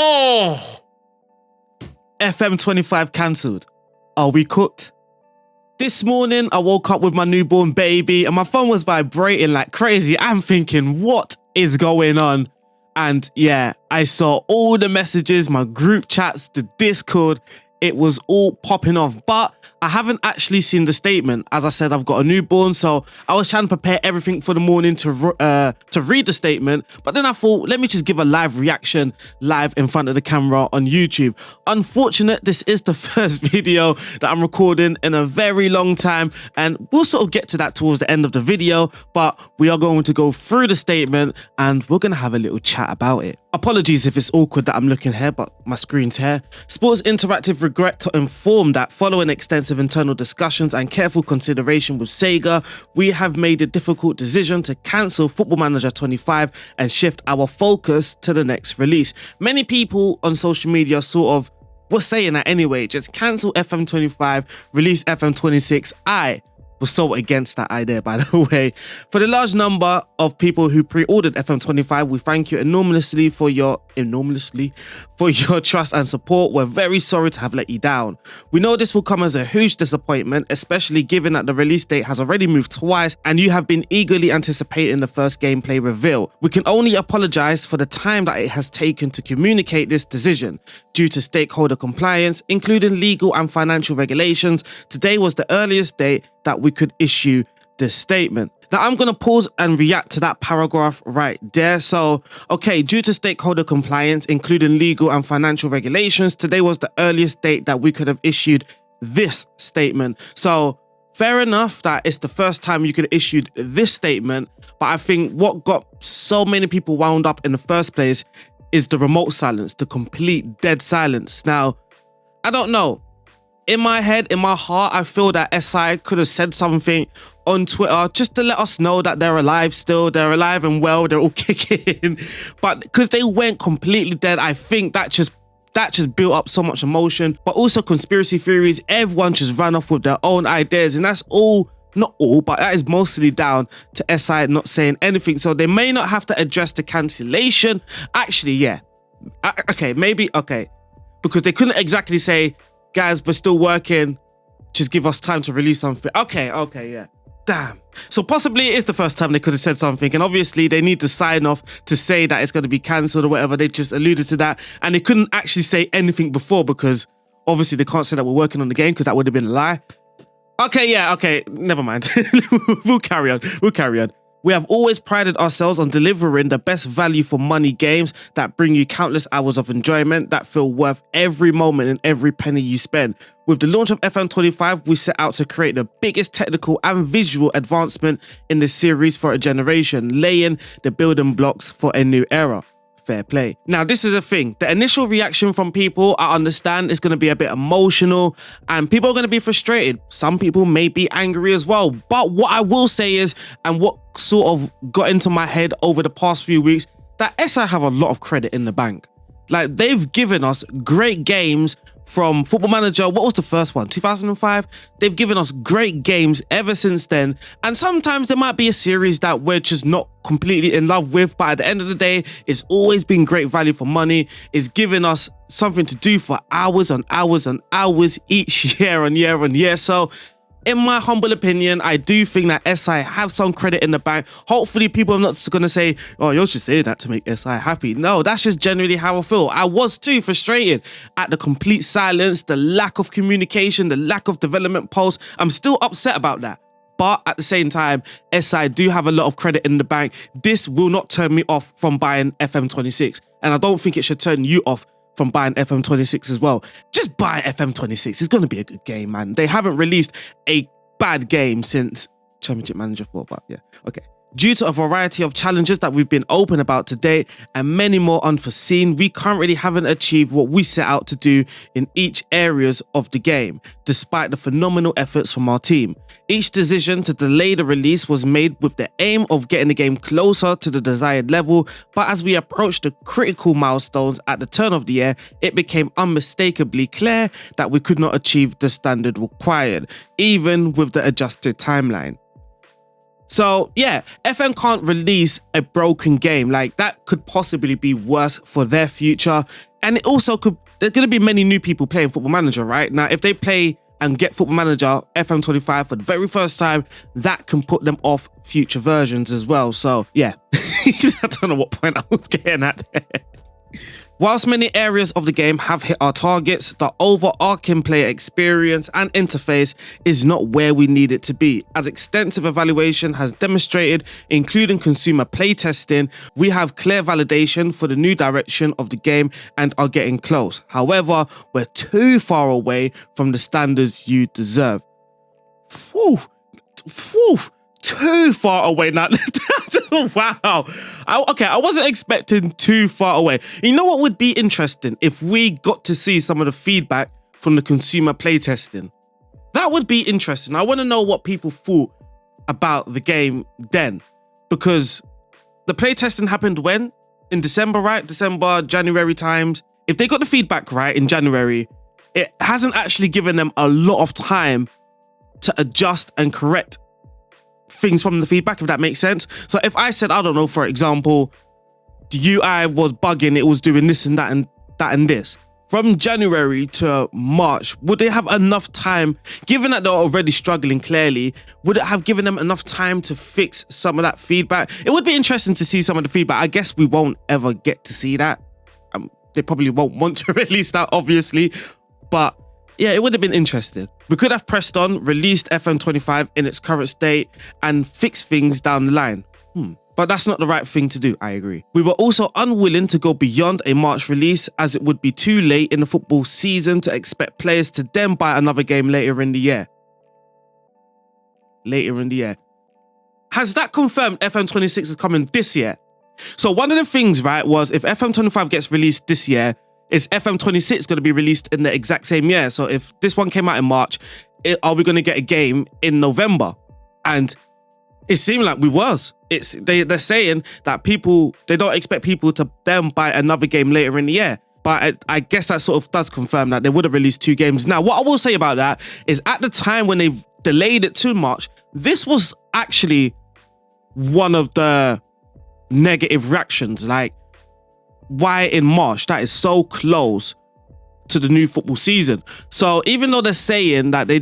Oh! FM25 cancelled. Are we cooked? This morning, I woke up with my newborn baby and my phone was vibrating like crazy. I'm thinking, what is going on? And yeah, I saw all the messages, my group chats, the Discord. It was all popping off, but I haven't actually seen the statement. As I said, I've got a newborn, so I was trying to prepare everything for the morning to read the statement. But then I thought, let me just give a live reaction live in front of the camera on YouTube. Unfortunate, this is the first video that I'm recording in a very long time, and we'll sort of get to that towards the end of the video. But we are going to go through the statement and we're going to have a little chat about it. Apologies if it's awkward that I'm looking here, but my screen's here. Sports Interactive regret to inform that following extensive internal discussions and careful consideration with Sega, we have made a difficult decision to cancel Football Manager 25 and shift our focus to the next release. Many people on social media sort of were saying that anyway, just cancel FM25, release FM26. I was so against that idea, by the way. For the large number of people who pre-ordered FM25, we thank you enormously for your trust and support. We're very sorry to have let you down. We know this will come as a huge disappointment, especially given that the release date has already moved twice and you have been eagerly anticipating the first gameplay reveal. We can only apologize for the time that it has taken to communicate this decision. Due to stakeholder compliance, including legal and financial regulations, today was the earliest date that we could issue this statement. Now, I'm going to pause and react to that paragraph right there. So, okay, due to stakeholder compliance, including legal and financial regulations, today was the earliest date that we could have issued this statement. So, fair enough that it's the first time you could have issued this statement, but I think what got so many people wound up in the first place is the remote silence, the complete dead silence. Now, I don't know. In my head, in my heart, I feel that SI could have said something on Twitter just to let us know that they're alive still, they're alive and well, they're all kicking. But because they went completely dead, I think that just built up so much emotion. But also conspiracy theories, everyone just ran off with their own ideas, and that's all, not all, but that is mostly down to SI not saying anything. So they may not have to address the cancellation. Actually, yeah. Okay, maybe, okay. Because they couldn't exactly say, guys, we're still working, just give us time to release something. Okay, yeah. Damn. So possibly it is the first time they could have said something, and obviously they need to sign off to say that it's going to be cancelled or whatever. They just alluded to that, and they couldn't actually say anything before because obviously they can't say that we're working on the game because that would have been a lie. Okay, yeah, okay, never mind. We'll carry on. We have always prided ourselves on delivering the best value for money games that bring you countless hours of enjoyment that feel worth every moment and every penny you spend. With the launch of FM25, we set out to create the biggest technical and visual advancement in the series for a generation, laying the building blocks for a new era. Fair play. Now, this is a thing. The initial reaction from people, I understand, is going to be a bit emotional and people are going to be frustrated. Some people may be angry as well. But what I will say is, and what sort of got into my head over the past few weeks, that SI have a lot of credit in the bank. Like, they've given us great games from Football Manager. What was the first one? 2005? They've given us great games ever since then. And sometimes there might be a series that we're just not completely in love with, but at the end of the day, it's always been great value for money. It's given us something to do for hours and hours and hours each year and year and year. So in my humble opinion, I do think that SI have some credit in the bank. Hopefully people are not just going to say, oh, you're just saying that to make SI happy. No, that's just generally how I feel. I was too frustrated at the complete silence, the lack of communication, the lack of development pulse. I'm still upset about that. But at the same time, SI do have a lot of credit in the bank. This will not turn me off from buying FM26. And I don't think it should turn you off from buying FM26 as well. Just buy FM26. It's going to be a good game, man. They haven't released a bad game since Championship Manager 4, but yeah, okay. Due to a variety of challenges that we've been open about today and many more unforeseen, we currently haven't achieved what we set out to do in each areas of the game, despite the phenomenal efforts from our team. Each decision to delay the release was made with the aim of getting the game closer to the desired level, but as we approached the critical milestones at the turn of the year, it became unmistakably clear that we could not achieve the standard required, even with the adjusted timeline. So yeah, FM can't release a broken game. Like, that could possibly be worse for their future. And it also could, there's going to be many new people playing Football Manager, right? Now, if they play and get Football Manager FM25 for the very first time, that can put them off future versions as well. So yeah, I don't know what point I was getting at there. Whilst many areas of the game have hit our targets, the overarching player experience and interface is not where we need it to be. As extensive evaluation has demonstrated, including consumer playtesting, we have clear validation for the new direction of the game and are getting close. However, we're too far away from the standards you deserve. Whew. Too far away now. Wow. I wasn't expecting too far away. You know what would be interesting? If we got to see some of the feedback from the consumer playtesting. That would be interesting. I want to know what people thought about the game then. Because the playtesting happened when? In December, right? December, January times. If they got the feedback right in January, it hasn't actually given them a lot of time to adjust and correct things from the feedback, if that makes sense. So if I said, I don't know, for example, the UI was bugging, it was doing this and that and this. From January to March, would they have enough time, given that they're already struggling clearly, would it have given them enough time to fix some of that feedback? It would be interesting to see some of the feedback. I guess we won't ever get to see that. They probably won't want to release that, obviously, but yeah, it would have been interesting. We could have pressed on, released FM25 in its current state, and fixed things down the line. But that's not the right thing to do, I agree. We were also unwilling to go beyond a March release, as it would be too late in the football season to expect players to then buy another game later in the year. Has that confirmed FM26 is coming this year? So one of the things, right, was if FM25 gets released this year, is FM26 going to be released in the exact same year? So if this one came out in March, are we going to get a game in November? And it seemed like we was. They're saying that they don't expect people to then buy another game later in the year. But I guess that sort of does confirm that they would have released 2 games. Now, what I will say about that is at the time when they delayed it to March, this was actually one of the negative reactions. Like, why in March? That is so close to the new football season. So even though they're saying that they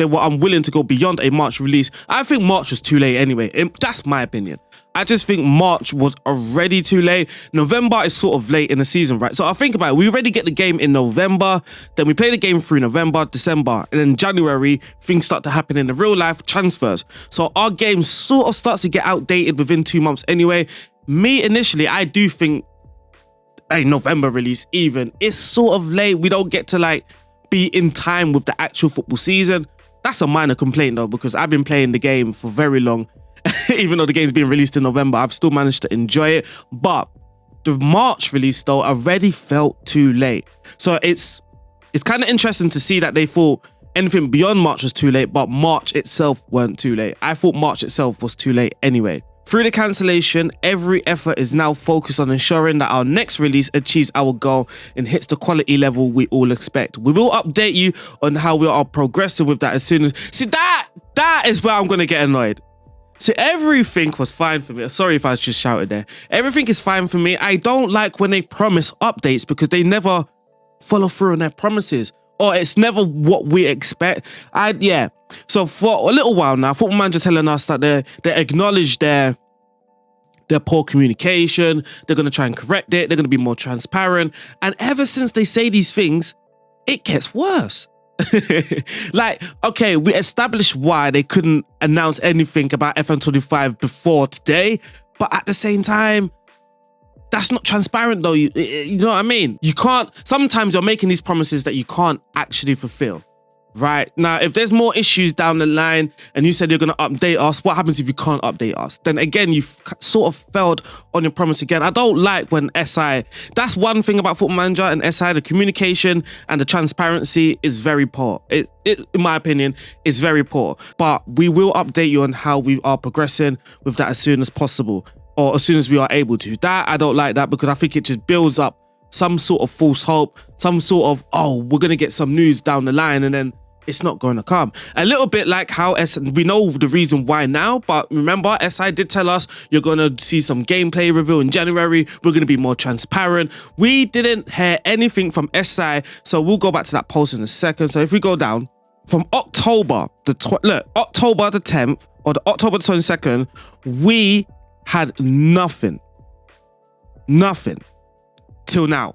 were unwilling to go beyond a March release, I think March was too late anyway. That's my opinion. I just think March was already too late. November is sort of late in the season, right? So I think about it. We already get the game in November, then we play the game through November, December, and then January, things start to happen in the real life transfers. So our game sort of starts to get outdated within 2 months anyway. Me, initially, I do think a November release even is sort of late. We don't get to like be in time with the actual football season. That's a minor complaint though, because I've been playing the game for very long. Even though the game's being released in November, I've still managed to enjoy it. But the March release though already felt too late. So it's kind of interesting to see that they thought anything beyond March was too late, but March itself weren't too late. I thought March itself was too late anyway. Through the cancellation, every effort is now focused on ensuring that our next release achieves our goal and hits the quality level we all expect. We will update you on how we are progressing with that as soon as... See, that is where I'm going to get annoyed. So everything was fine for me. Sorry if I just shouted there. Everything is fine for me. I don't like when they promise updates because they never follow through on their promises. Or it's never what we expect. So for a little while now, Football Manager telling us that they acknowledge their poor communication. They're going to try and correct it. They're going to be more transparent. And ever since they say these things, it gets worse. Like, okay, we established why they couldn't announce anything about FM25 before today. But at the same time, that's not transparent though. You know what I mean? You can't, sometimes you're making these promises that you can't actually fulfill. Right? Now, if there's more issues down the line and you said you're going to update us, what happens if you can't update us? Then again, you've sort of failed on your promise again. I don't like when SI, that's one thing about Football Manager and SI, the communication and the transparency is very poor. It in my opinion, is very poor. But we will update you on how we are progressing with that as soon as possible, or as soon as we are able to. That, I don't like that because I think it just builds up some sort of false hope, some sort of, oh, we're going to get some news down the line and then it's not going to come. A little bit like how we know the reason why now, but remember, SI did tell us you're going to see some gameplay reveal in January. We're going to be more transparent. We didn't hear anything from SI, so we'll go back to that post in a second. So if we go down from October the 10th or the October the 22nd, we had nothing till now.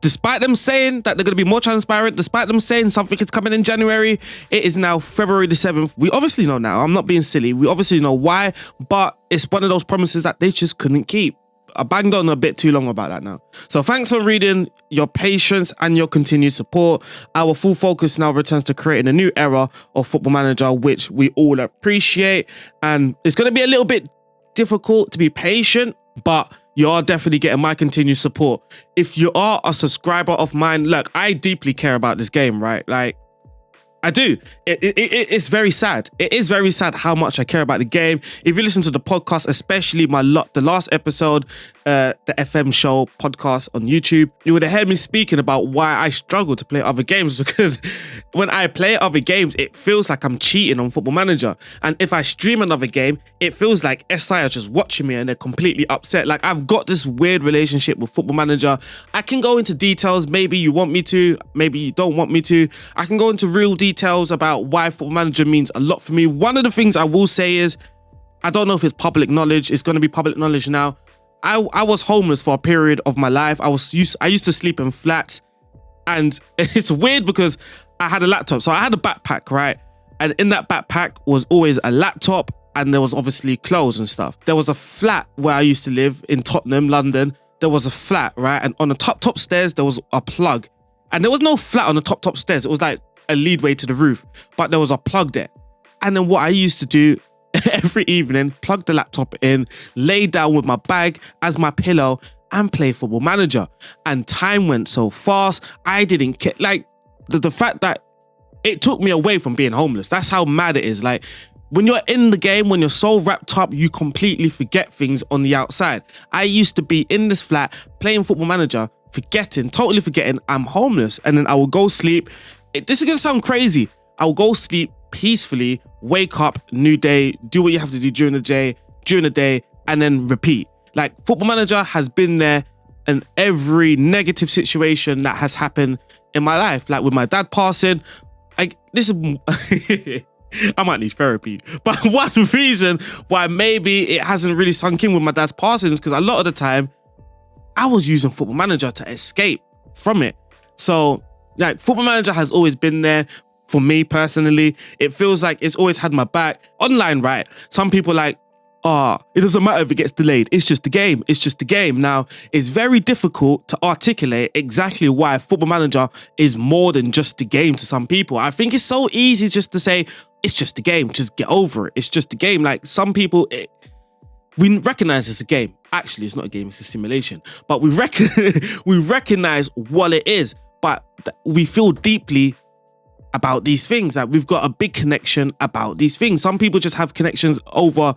Despite them saying that they're going to be more transparent, despite them saying something is coming in January, it is now February the 7th. We obviously know now. I'm not being silly. We obviously know why, but it's one of those promises that they just couldn't keep. I banged on a bit too long about that now. So thanks for reading, your patience and your continued support. Our full focus now returns to creating a new era of Football Manager, which we all appreciate. And it's going to be a little bit difficult to be patient, but you are definitely getting my continued support. If you are a subscriber of mine, look, I deeply care about this game, right? Like, I do. It's very sad. It is very sad how much I care about the game. If you listen to the podcast, especially the last episode, the FM show podcast on YouTube, you would have heard me speaking about why I struggle to play other games, because when I play other games, it feels like I'm cheating on Football Manager. And if I stream another game, it feels like SI are just watching me and they're completely upset. Like, I've got this weird relationship with Football Manager. I can go into details. Maybe you want me to, maybe you don't want me to. I can go into real details about why Football Manager means a lot for me. One of the things I will say is, I don't know if it's public knowledge. It's going to be public knowledge now. I was homeless for a period of my life. I used to sleep in flats, and it's weird because I had a laptop. So I had a backpack, right? And in that backpack was always a laptop, and there was obviously clothes and stuff. There was a flat where I used to live in Tottenham, London. There was a flat, right? And on the top stairs, there was a plug. And there was no flat on the top stairs. It was like a leadway to the roof, but there was a plug there. And then what I used to do every evening, plug the laptop in, lay down with my bag as my pillow and play Football Manager. And time went so fast. I didn't care. Like, the fact that it took me away from being homeless. That's how mad it is. Like, when you're in the game, when you're so wrapped up, you completely forget things on the outside. I used to be in this flat playing Football Manager, totally forgetting I'm homeless. And then I will go sleep. This is going to sound crazy. I will go sleep peacefully, wake up, new day, do what you have to do during the day, and then repeat. Like, Football Manager has been there in every negative situation that has happened in my life. Like with my dad passing, I might need therapy. But one reason why maybe it hasn't really sunk in with my dad's passing is because a lot of the time I was using Football Manager to escape from it. So, like, Football Manager has always been there for me personally. It feels like it's always had my back. Online, right? Some people like, it doesn't matter if it gets delayed. It's just a game. It's just a game. Now, it's very difficult to articulate exactly why Football Manager is more than just a game to some people. I think it's so easy just to say, it's just a game. Just get over it. It's just a game. Like, some people, we recognize it's a game. Actually, it's not a game. It's a simulation. But we recognize what it is. But we feel deeply about these things. Like, we've got a big connection about these things. Some people just have connections over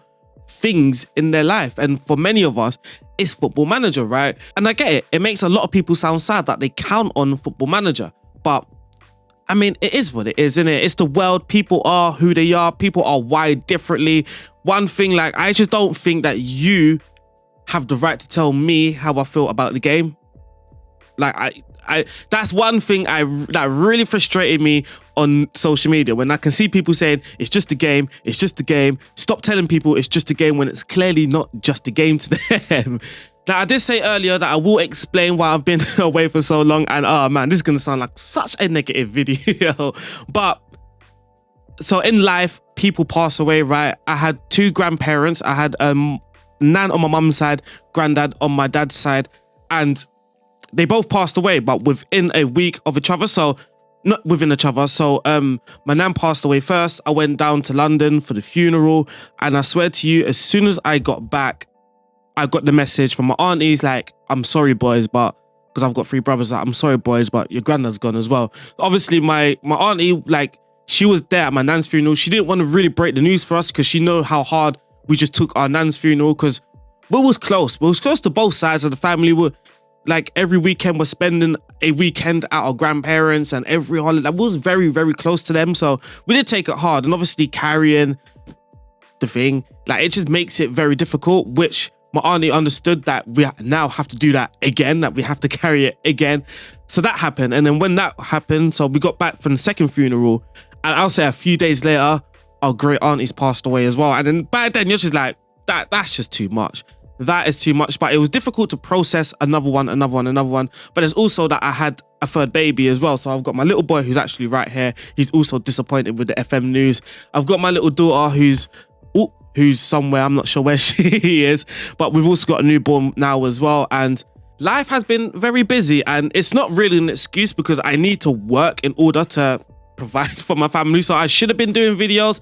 things in their life, and for many of us, it's Football Manager, right? And I get it. It makes a lot of people sound sad that they count on Football Manager, but I mean, it is what it is, isn't it? It's the world. People are who they are. People are wired differently. One thing, like, I just don't think that you have the right to tell me how I feel about the game. Like, that's one thing that really frustrated me on social media, when I can see people saying it's just a game, it's just a game. Stop telling people it's just a game when it's clearly not just a game to them. Now, I did say earlier that I will explain why I've been away for so long, and oh man, this is gonna sound like such a negative video. But so in life, people pass away, right? I had two grandparents. I had nan on my mum's side, granddad on my dad's side, and they both passed away, but within a week of each other. So, not within each other. So, my nan passed away first. I went down to London for the funeral. And I swear to you, as soon as I got back, I got the message from my aunties like, I'm sorry, boys, but, because I've got three brothers, like, I'm sorry, boys, but your granddad's gone as well. Obviously, my auntie, like, she was there at my nan's funeral. She didn't want to really break the news for us because she knew how hard we just took our nan's funeral, because we was close. We was close to both sides of the family. Like every weekend we're spending a weekend at our grandparents, and every holiday we was very, very close to them. So we did take it hard, and obviously carrying the thing, like it just makes it very difficult, which my auntie understood that we now have to do that again, that we have to carry it again. So that happened. And then when that happened, so we got back from the second funeral, and I'll say a few days later, our great aunties passed away as well. And then by then you're just like, that's just too much. That is too much. But it was difficult to process another one. But there's also that I had a third baby as well. So I've got my little boy who's actually right here. He's also disappointed with the FM news. I've got my little daughter who's somewhere, I'm not sure where she is, but we've also got a newborn now as well. And life has been very busy, and it's not really an excuse because I need to work in order to provide for my family. So I should have been doing videos.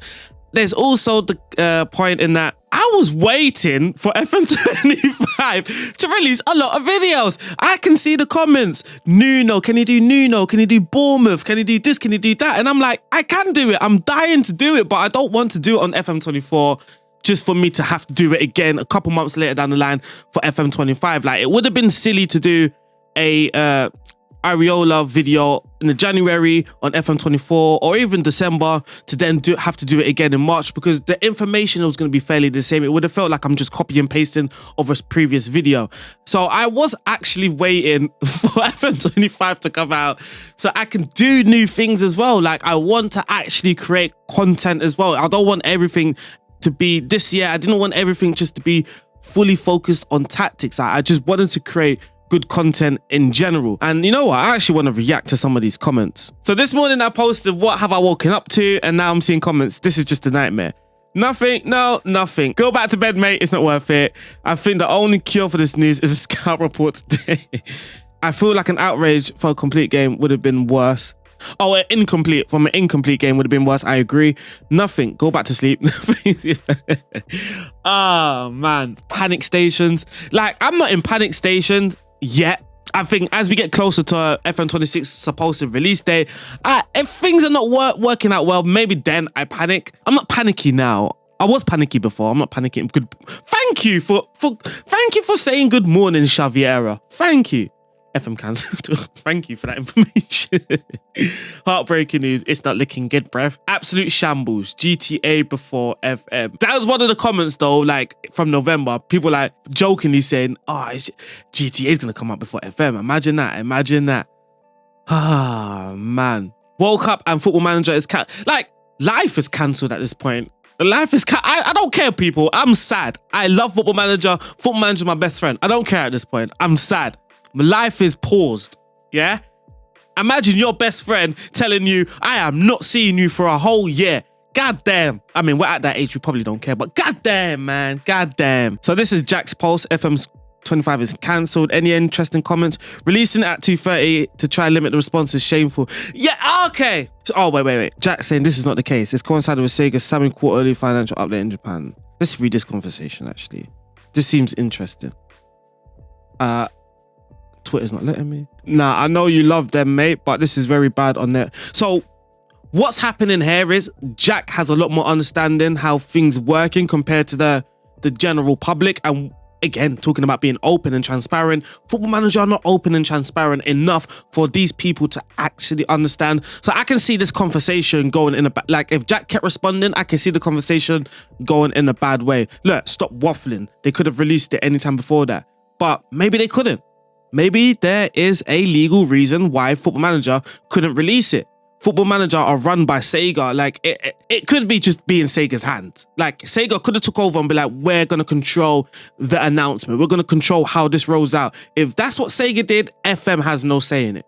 There's also the point in that I was waiting for FM25 to release a lot of videos. I can see the comments. Nuno, can you do Nuno? Can you do Bournemouth? Can you do this? Can you do that? And I'm like, I can do it. I'm dying to do it, but I don't want to do it on FM24 just for me to have to do it again a couple months later down the line for FM25. Like, it would have been silly to do a Areola video in the January on FM24 or even December to then have to do it again in March, because the information was going to be fairly the same. It would have felt like I'm just copy and pasting of a previous video. So I was actually waiting for FM25 to come out so I can do new things as well. Like, I want to actually create content as well. I don't want everything to be this year. I didn't want everything just to be fully focused on tactics. I just wanted to create good content in general. And you know what? I actually want to react to some of these comments. So this morning I posted, what have I woken up to? And now I'm seeing comments, this is just a nightmare. Nothing, no, nothing. Go back to bed, mate. It's not worth it. I think the only cure for this news is a scout report today. I feel like an outrage for a complete game would have been worse. Oh, an incomplete game would have been worse. I agree. Nothing. Go back to sleep. Oh, man. Panic stations. Like, I'm not in panic stations yet. I think as we get closer to FM26 supposed release date, if things are not working out well, maybe then I panic. I'm not panicky now. I was panicky before. I'm not panicking. Good. Thank you for saying good morning, Xaviera. Thank you. FM cancelled. Thank you for that information. Heartbreaking news. It's not looking good, bruv. Absolute shambles. GTA before FM. That was one of the comments though, like from November. People like jokingly saying, oh, GTA is going to come out before FM. Imagine that. Ah, man. World Cup and Football Manager is like, life is cancelled at this point. Life is I don't care, people. I'm sad. I love Football Manager. Football Manager is my best friend. I don't care at this point. I'm sad. My life is paused, yeah? Imagine your best friend telling you, I am not seeing you for a whole year. God damn. I mean, we're at that age, we probably don't care, but god damn, man. God damn. So this is Jack's Pulse. FM25 is cancelled. Any interesting comments? Releasing it at 2:30 to try and limit the response is shameful. Yeah, okay. Oh, wait. Jack saying this is not the case. It's coincided with Sega's semi-quarterly financial update in Japan. Let's read this conversation, actually. This seems interesting. Twitter's not letting me. Nah, I know you love them, mate, but this is very bad on there. So what's happening here is Jack has a lot more understanding how things working compared to the general public. And again, talking about being open and transparent, Football Manager are not open and transparent enough for these people to actually understand. So I can see this conversation going in a like, if Jack kept responding, I can see the conversation going in a bad way. Look, stop waffling. They could have released it anytime before that, but maybe they couldn't. Maybe there is a legal reason why Football Manager couldn't release it. Football Manager are run by Sega. Like, it could be just be in Sega's hands. Like, Sega could have took over and be like, we're going to control the announcement. We're going to control how this rolls out. If that's what Sega did, FM has no say in it.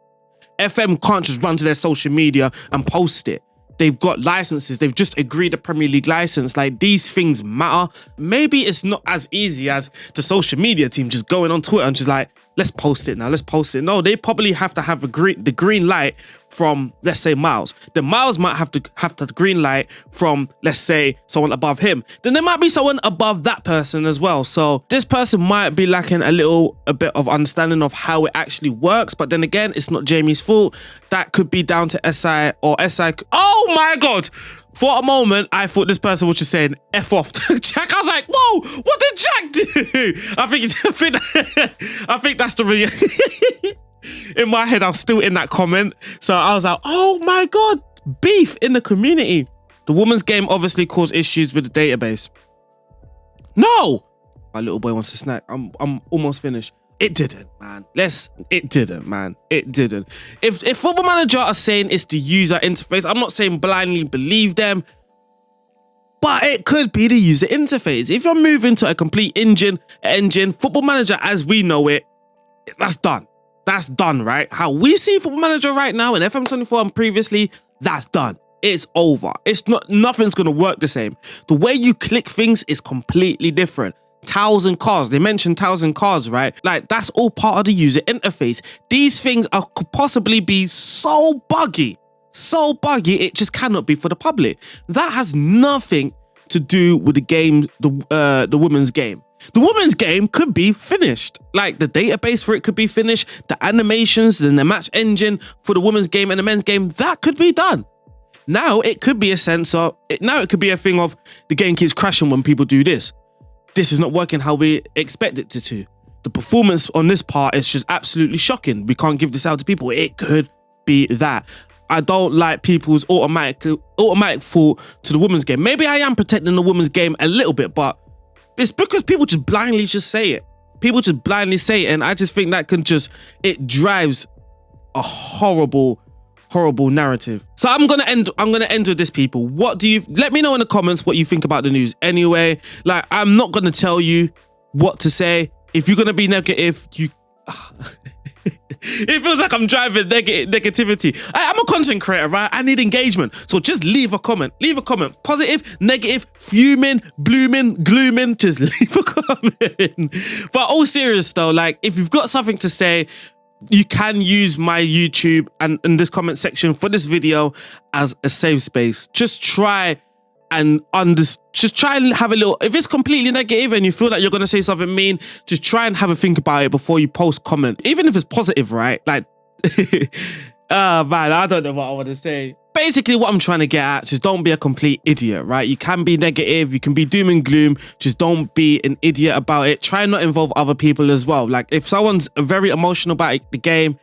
FM can't just run to their social media and post it. They've got licenses. They've just agreed a Premier League license. Like, these things matter. Maybe it's not as easy as the social media team just going on Twitter and just like, let's post it now. Let's post it. No, they probably have to have the green light from, let's say, Miles. Then Miles might have the green light from, let's say, someone above him. Then there might be someone above that person as well. So this person might be lacking a bit of understanding of how it actually works. But then again, it's not Jamie's fault. That could be down to SI, or SI. Oh my God. For a moment, I thought this person was just saying F off to Jack. I was like, whoa, what did Jack do? I think that's the in my head, I'm still in that comment. So I was like, oh my God, beef in the community. The women's game obviously caused issues with the database. No, my little boy wants a snack. I'm almost finished. It didn't, man. It didn't, man. It didn't. If Football Manager are saying it's the user interface, I'm not saying blindly believe them, but it could be the user interface. If you're moving to a complete engine, Football Manager as we know it, that's done. That's done, right? How we see Football Manager right now in FM24 and previously, that's done. It's over. Nothing's gonna work the same. The way you click things is completely different. Towels and cards. They mentioned towels and cards, right? Like, that's all part of the user interface. These things could possibly be so buggy, it just cannot be for the public. That has nothing to do with the game, the women's game. The women's game could be finished. Like, the database for it could be finished. The animations and the match engine for the women's game and the men's game, that could be done. Now, it could be a sense of, now it could be a thing of the game keeps crashing when people do this. This is not working how we expect it to. The performance on this part is just absolutely shocking. We can't give this out to people. It could be that. I don't like people's automatic fault to the women's game. Maybe I am protecting the women's game a little bit, but it's because people just blindly just say it. People just blindly say it, and I just think that it drives a horrible narrative. So I'm gonna end with this, people. Let me know in the comments what you think about the news. Anyway, like, I'm not gonna tell you what to say. If you're gonna be negative, it feels like I'm driving negativity. I'm a content creator, right? I need engagement. So just leave a comment. Positive, negative, fuming, blooming, glooming, just leave a comment. But all serious though, like, if you've got something to say, you can use my YouTube and in this comment section for this video as a safe space. Just try and have a little, if it's completely negative and you feel like you're going to say something mean, just try and have a think about it before you post comment. Even if it's positive, right? Like, oh man, I don't know what I want to say. Basically, what I'm trying to get at, just don't be a complete idiot, right? You can be negative, you can be doom and gloom, just don't be an idiot about it. Try not involve other people as well. Like, if someone's very emotional about the game,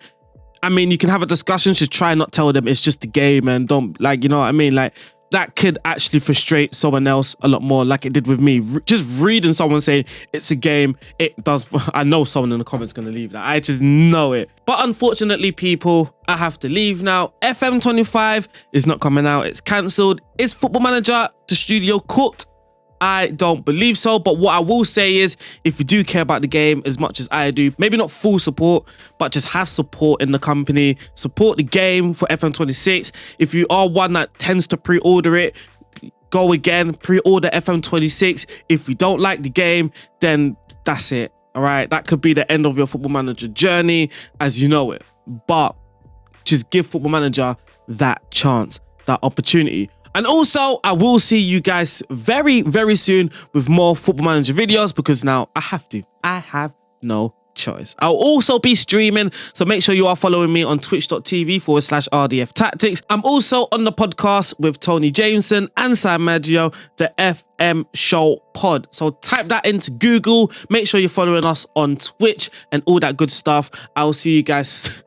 I mean, you can have a discussion, just try not tell them it's just the game and don't, like, you know what I mean? Like, that could actually frustrate someone else a lot more, like it did with me. Just reading someone say it's a game, it does. I know someone in the comments going to leave that. I just know it. But unfortunately, people, I have to leave now. FM25 is not coming out. It's cancelled. Is Football Manager, the studio, cooked? I don't believe so, but what I will say is, if you do care about the game as much as I do, maybe not full support, but just have support in the company, support the game for FM26. If you are one that tends to pre-order it, go again, pre-order FM26. If you don't like the game, then that's it, all right? That could be the end of your Football Manager journey as you know it, but just give Football Manager that chance, that opportunity. And also, I will see you guys very, very soon with more Football Manager videos, because now I have to. I have no choice. I'll also be streaming, so make sure you are following me on twitch.tv/RDF Tactics. I'm also on the podcast with Tony Jameson and Sam Maggio, the FM Show Pod. So type that into Google. Make sure you're following us on Twitch and all that good stuff. I'll see you guys.